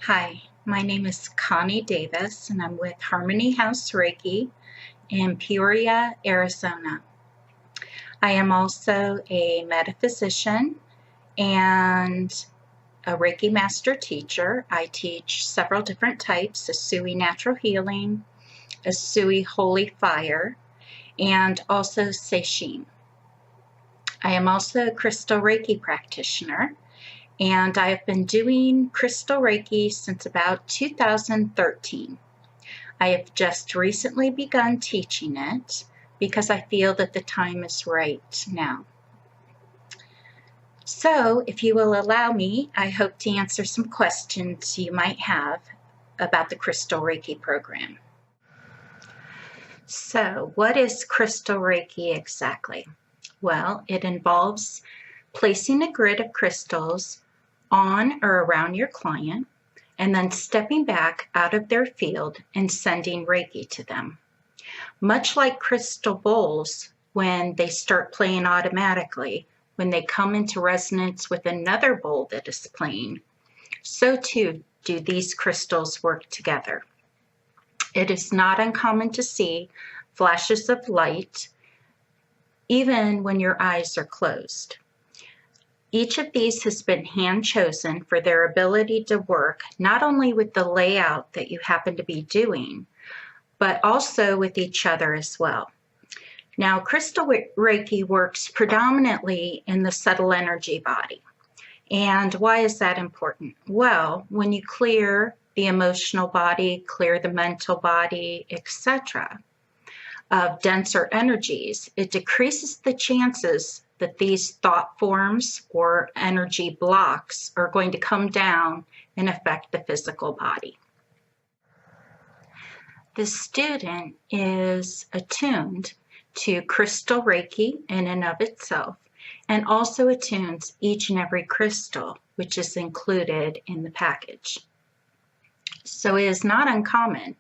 Hi, my name is Connie Davis, and I'm with Harmony House Reiki in Peoria, Arizona. I am also a metaphysician and a Reiki master teacher. I teach several different types: Asui Natural Healing, Asui Holy Fire, and also Seishin. I am also a Crystal Reiki practitioner, and I've been doing Crystal Reiki since about 2013. I have just recently begun teaching it because I feel that the time is right now. So, if you will allow me, I hope to answer some questions you might have about the Crystal Reiki program. So, what is Crystal Reiki exactly? Well, it involves placing a grid of crystals on or around your client and then stepping back out of their field and sending Reiki to them. Much like crystal bowls, when they start playing automatically, when they come into resonance with another bowl that is playing, so too do these crystals work together. It is not uncommon to see flashes of light even when your eyes are closed. Each of these has been hand-chosen for their ability to work not only with the layout that you happen to be doing, but also with each other as well. Now, Crystal Reiki works predominantly in the subtle energy body. And why is that important? Well, when you clear the emotional body, clear the mental body, etc., of denser energies, it decreases the chances that these thought forms or energy blocks are going to come down and affect the physical body. The student is attuned to Crystal Reiki in and of itself, and also attunes each and every crystal which is included in the package. So it is not uncommon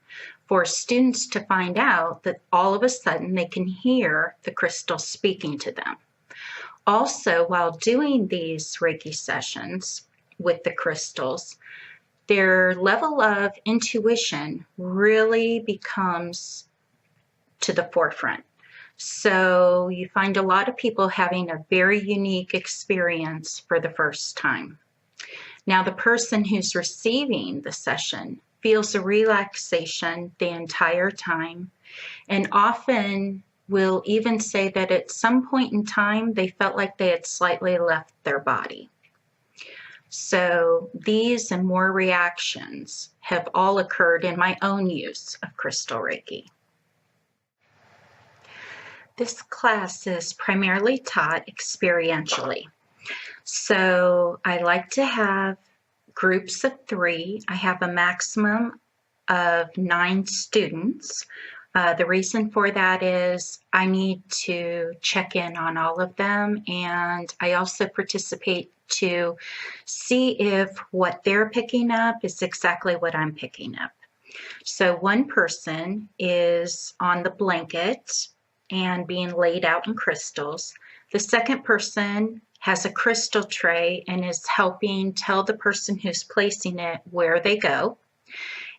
for students to find out that all of a sudden they can hear the crystal speaking to them. Also, while doing these Reiki sessions with the crystals, their level of intuition really becomes to the forefront. So you find a lot of people having a very unique experience for the first time. Now, the person who's receiving the session feels a relaxation the entire time, and often will even say that at some point in time they felt like they had slightly left their body. So these and more reactions have all occurred in my own use of Crystal Reiki. This class is primarily taught experientially. So I like to have groups of 3. I have a maximum of 9 students. The reason for that is I need to check in on all of them, and I also participate to see if what they're picking up is exactly what I'm picking up. So one person is on the blanket and being laid out in crystals. The second person has a crystal tray and is helping tell the person who's placing it where they go.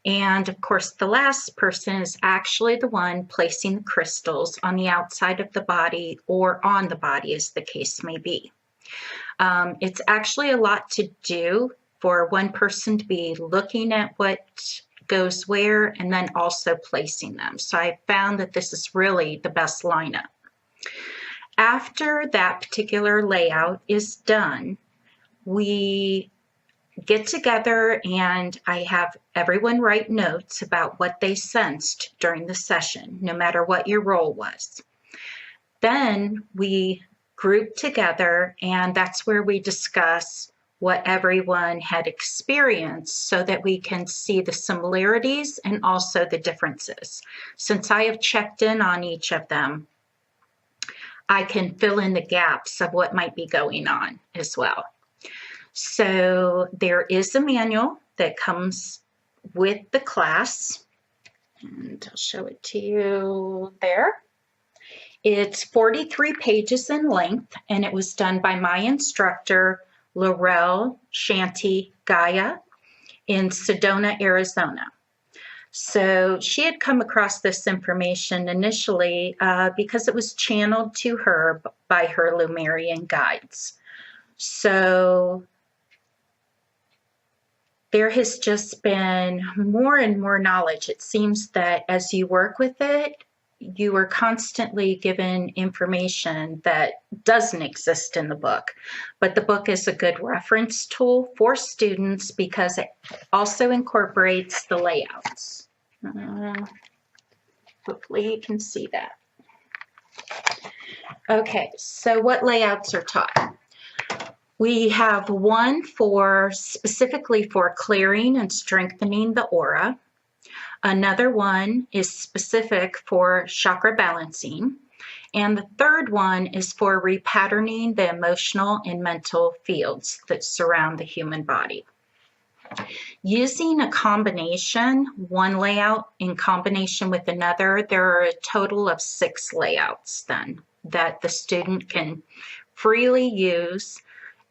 And of course, the last person is actually the one placing the crystals on the outside of the body or on the body, as the case may be. It's actually a lot to do for one person to be looking at what goes where and then also placing them. So I found that this is really the best lineup. After that particular layout is done, we get together and I have everyone write notes about what they sensed during the session, no matter what your role was. Then we group together, and that's where we discuss what everyone had experienced so that we can see the similarities and also the differences. Since I have checked in on each of them, I can fill in the gaps of what might be going on as well. So there is a manual that comes with the class, and I'll show it to you there. It's 43 pages in length, and it was done by my instructor, Laurel Shanti Gaia, in Sedona, Arizona. So she had come across this information initially because it was channeled to her by her Lemurian guides. So there has just been more and more knowledge. It seems that as you work with it, you are constantly given information that doesn't exist in the book. But the book is a good reference tool for students because it also incorporates the layouts. Hopefully you can see that. Okay, so what layouts are taught? We have one specifically for clearing and strengthening the aura. Another one is specific for chakra balancing. And the third one is for repatterning the emotional and mental fields that surround the human body. Using a combination, one layout in combination with another, there are a total of 6 layouts then that the student can freely use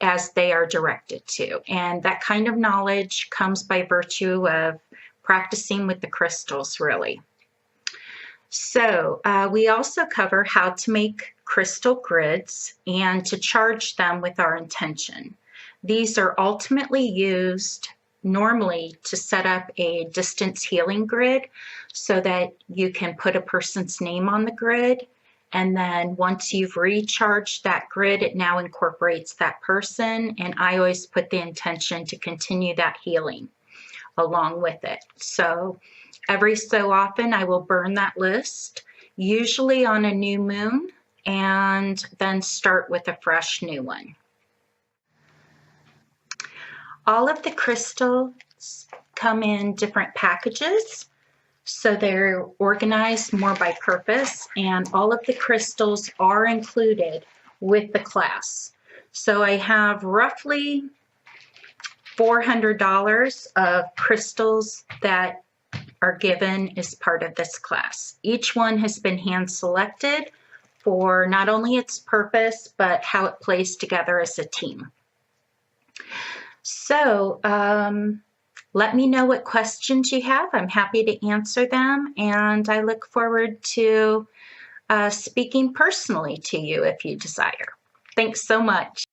as they are directed to. And that kind of knowledge comes by virtue of practicing with the crystals, really. So we also cover how to make crystal grids and to charge them with our intention. These are ultimately used normally to set up a distance healing grid so that you can put a person's name on the grid. And then once you've recharged that grid, it now incorporates that person. And I always put the intention to continue that healing along with it. So every so often I will burn that list, usually on a new moon, and then start with a fresh new one. All of the crystals come in different packages, so they're organized more by purpose, and all of the crystals are included with the class. So I have roughly $400 of crystals that are given as part of this class. Each one has been hand selected for not only its purpose, but how it plays together as a team. So let me know what questions you have. I'm happy to answer them, and I look forward to speaking personally to you if you desire. Thanks so much.